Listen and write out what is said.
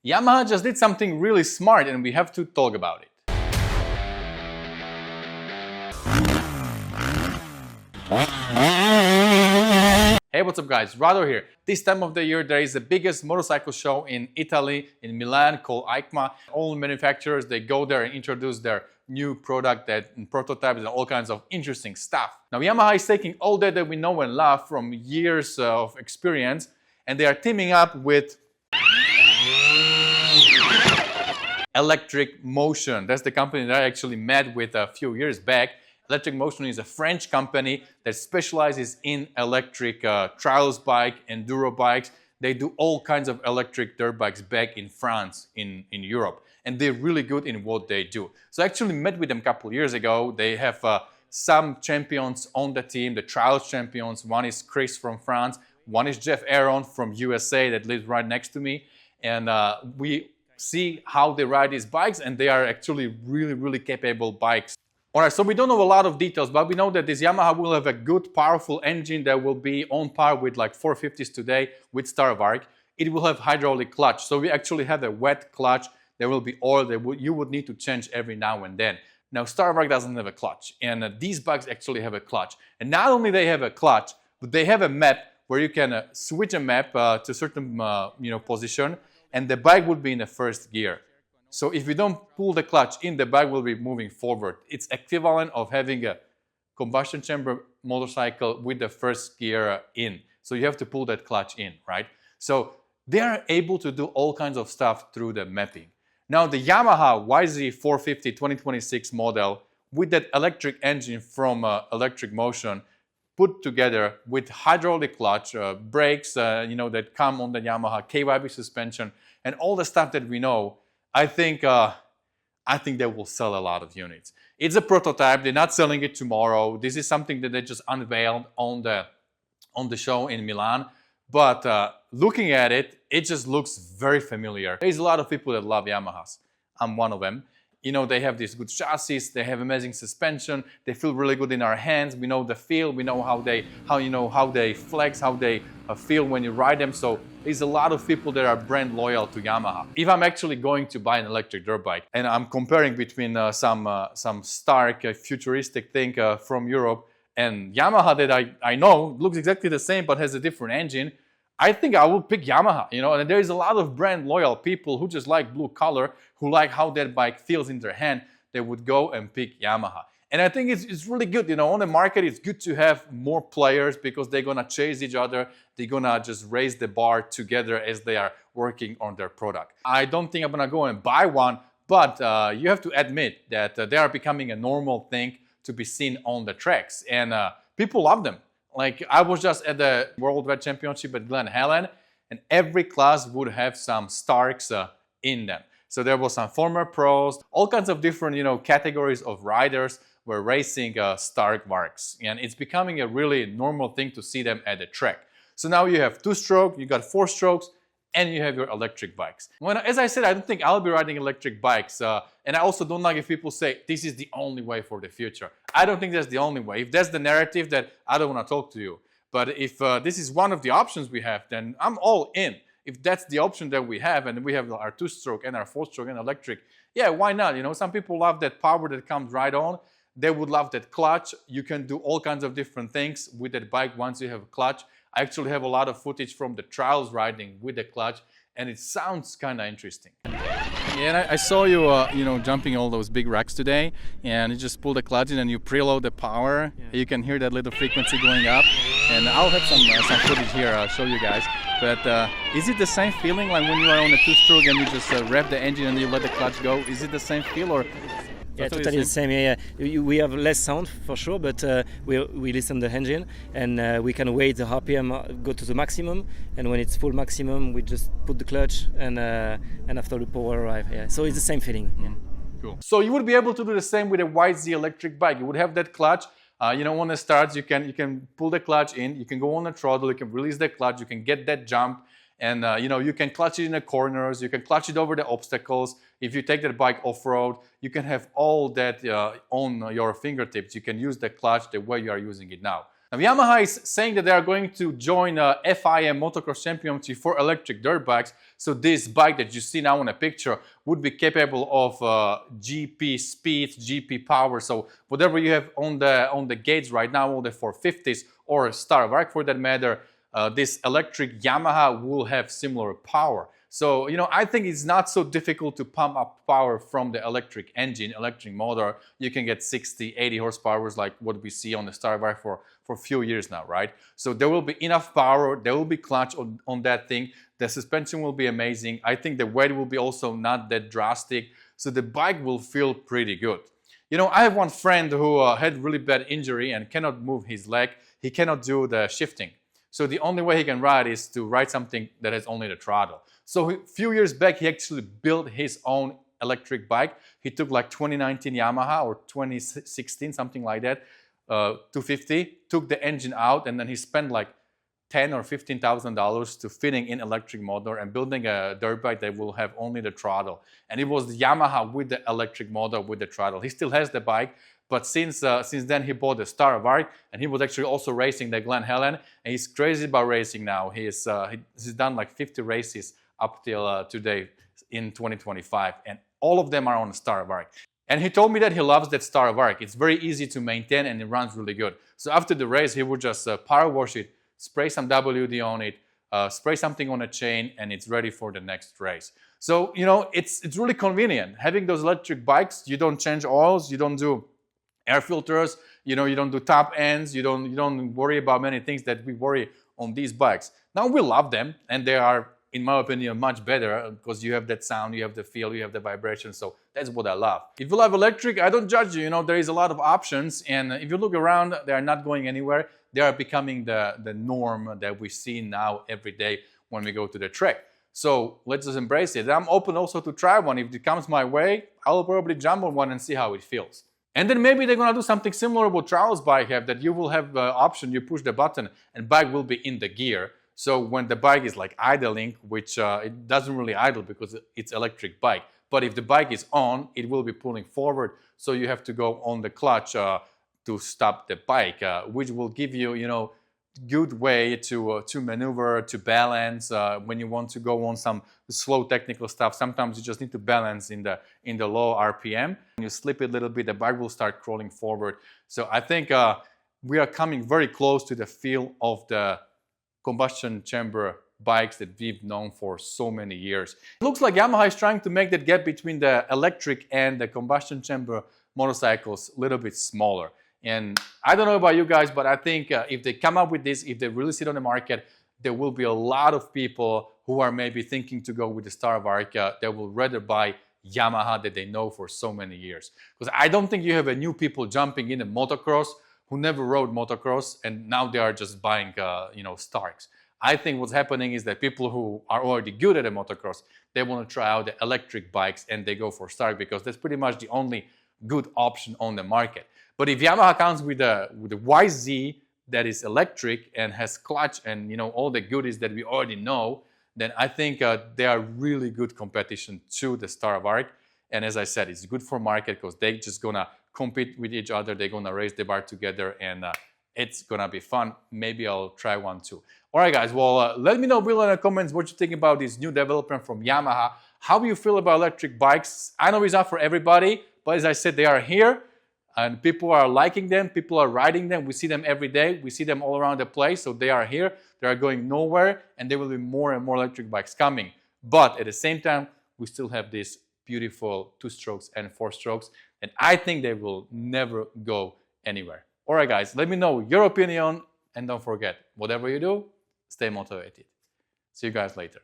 Yamaha just did something really smart and we have to talk about it. Hey, what's up guys, Rado here. This time of the year there is the biggest motorcycle show in Italy, in Milan, called EICMA. All manufacturers, they go there and introduce their new product and prototypes and all kinds of interesting stuff. Now Yamaha is taking all that we know and love from years of experience and they are teaming up with Electric Motion. That's the company that I actually met with a few years back. Electric Motion is a French company that specializes in electric trials bike, enduro bikes. They do all kinds of electric dirt bikes back in France, in Europe. And they're really good in what they do. So I actually met with them a couple of years ago. They have some champions on the team, the trials champions. One is Chris from France. One is Jeff Aaron from USA that lives right next to me. And we see how they ride these bikes and they are actually really capable bikes. Alright, so we don't know a lot of details, but we know that this Yamaha will have a good, powerful engine that will be on par with like 450s today with Starvark. It will have hydraulic clutch, so we actually have a wet clutch. There will be oil that you would need to change every now and then. Now Starvark doesn't have a clutch, and these bikes actually have a clutch. And not only they have a clutch, but they have a map where you can switch a map to a certain position, and the bike would be in the first gear. So if you don't pull the clutch in, the bike will be moving forward. It's equivalent of having a combustion chamber motorcycle with the first gear in. So you have to pull that clutch in, right? So they are able to do all kinds of stuff through the mapping. Now the Yamaha YZ450 2026 model with that electric engine from Electric Motion put together with hydraulic clutch, brakes that come on the Yamaha, KYB suspension, and all the stuff that we know, I think they will sell a lot of units. It's a prototype. They're not selling it tomorrow. This is something that they just unveiled on the show in Milan. But looking at it, it just looks very familiar. There's a lot of people that love Yamahas. I'm one of them. You know, they have these good chassis, they have amazing suspension, they feel really good in our hands, we know the feel, we know how they flex, how they feel when you ride them. So there's a lot of people that are brand loyal to Yamaha. If I'm actually going to buy an electric dirt bike and I'm comparing between some stark futuristic thing from Europe and Yamaha that I know looks exactly the same but has a different engine, I think I will pick Yamaha, and there's a lot of brand loyal people who just like blue color, who like how that bike feels in their hand, they would go and pick Yamaha. And I think it's really good, on the market, it's good to have more players because they're gonna chase each other, they're gonna just raise the bar together as they are working on their product. I don't think I'm gonna go and buy one, but you have to admit that they are becoming a normal thing to be seen on the tracks, and people love them. Like I was just at the World Wet Championship at Glen Helen, and every class would have some Starks in them. So there was some former pros, all kinds of different categories of riders were racing Stark Varks, and it's becoming a really normal thing to see them at the track. So now you have 2-stroke, you got 4 strokes, and you have your electric bikes. As I said, I don't think I'll be riding electric bikes, and I also don't like if people say this is the only way for the future. I don't think that's the only way. If that's the narrative, then I don't want to talk to you. But if this is one of the options we have, then I'm all in. If that's the option that we have, and we have our 2-stroke and our 4-stroke and electric, yeah, why not? Some people love that power that comes right on. They would love that clutch. You can do all kinds of different things with that bike once you have a clutch. I actually have a lot of footage from the trials riding with the clutch, and it sounds kind of interesting. Yeah, and I saw you, jumping all those big racks today, and you just pull the clutch in and you preload the power. Yeah. You can hear that little frequency going up, and I'll have some footage here. I'll show you guys. But is it the same feeling like when you are on a 2-stroke and you just rev the engine and you let the clutch go? Is it the same feel or? Yeah, totally the same. Yeah. We have less sound for sure, but we listen to the engine and we can wait the RPM go to the maximum, and when it's full maximum, we just put the clutch and after the power arrive. Yeah, so it's the same feeling. Yeah. Cool. So you would be able to do the same with a YZ electric bike. You would have that clutch. When it starts, you can pull the clutch in. You can go on the throttle. You can release the clutch. You can get that jump. And you can clutch it in the corners, you can clutch it over the obstacles. If you take that bike off-road, you can have all that on your fingertips. You can use the clutch the way you are using it now. Now, Yamaha is saying that they are going to join FIM Motocross Championship for electric dirt bikes. So this bike that you see now in a picture would be capable of GP speed, GP power. So whatever you have on the gates right now, all the 450s or Star Vark for that matter, this electric Yamaha will have similar power. So, I think it's not so difficult to pump up power from the electric engine, electric motor. You can get 60, 80 horsepower like what we see on the Star Vark for a few years now, right? So there will be enough power, there will be clutch on that thing. The suspension will be amazing. I think the weight will be also not that drastic. So the bike will feel pretty good. I have one friend who had really bad injury and cannot move his leg. He cannot do the shifting. So the only way he can ride is to ride something that has only the throttle. So a few years back, he actually built his own electric bike. He took like 2019 Yamaha or 2016, something like that, 250, took the engine out, and then he spent like $10,000 or $15,000 to fitting in electric motor and building a dirt bike that will have only the throttle. And it was the Yamaha with the electric motor with the throttle. He still has the bike, but since then he bought the Star Vark, and he was actually also racing the Glen Helen, and he's crazy about racing now. He's done like 50 races up till today in 2025, and all of them are on the Star Vark. And he told me that he loves that Star Vark. It's very easy to maintain and it runs really good. So after the race, he would just power wash it, spray some WD on it, spray something on a chain, and it's ready for the next race. So, it's really convenient. Having those electric bikes, you don't change oils, you don't do air filters, you don't do top ends, you don't worry about many things that we worry on these bikes. Now, we love them, and they are, in my opinion, much better because you have that sound, you have the feel, you have the vibration. So that's what I love. If you love electric, I don't judge you. There is a lot of options, and if you look around, they are not going anywhere. They are becoming the norm that we see now every day when we go to the track. So let's just embrace it. I'm open also to try one. If it comes my way, I'll probably jump on one and see how it feels. And then maybe they're going to do something similar what Charles' bike have, that you will have the option, you push the button and bike will be in the gear. So when the bike is like idling, which it doesn't really idle because it's electric bike, but if the bike is on, it will be pulling forward. So you have to go on the clutch to stop the bike, which will give you, good way to maneuver, to balance when you want to go on some slow technical stuff. Sometimes you just need to balance in the low RPM. When you slip it a little bit, the bike will start crawling forward. So I think we are coming very close to the feel of the combustion chamber bikes that we've known for so many years. It looks like Yamaha is trying to make that gap between the electric and the combustion chamber motorcycles a little bit smaller. And I don't know about you guys, but I think if they come up with this, if they release it on the market, there will be a lot of people who are maybe thinking to go with the Star Vark that will rather buy Yamaha that they know for so many years. Because I don't think you have a new people jumping in a motocross who never rode motocross and now they are just buying, Starks. I think what's happening is that people who are already good at a motocross, they want to try out the electric bikes and they go for Stark because that's pretty much the only good option on the market. But if Yamaha comes with the YZ that is electric and has clutch and all the goodies that we already know, then I think they are really good competition to the Star Vark. And as I said, it's good for market because they're just gonna compete with each other. They're gonna raise the bar together, and it's gonna be fun. Maybe I'll try one too. All right, guys. Well, let me know below in the comments what you think about this new development from Yamaha. How do you feel about electric bikes? I know it's not for everybody, but as I said, they are here. And people are liking them, people are riding them. We see them every day. We see them all around the place. So they are here, they are going nowhere, and there will be more and more electric bikes coming. But at the same time, we still have these beautiful 2-strokes and 4-strokes, and I think they will never go anywhere. All right, guys, let me know your opinion, and don't forget, whatever you do, stay motivated. See you guys later.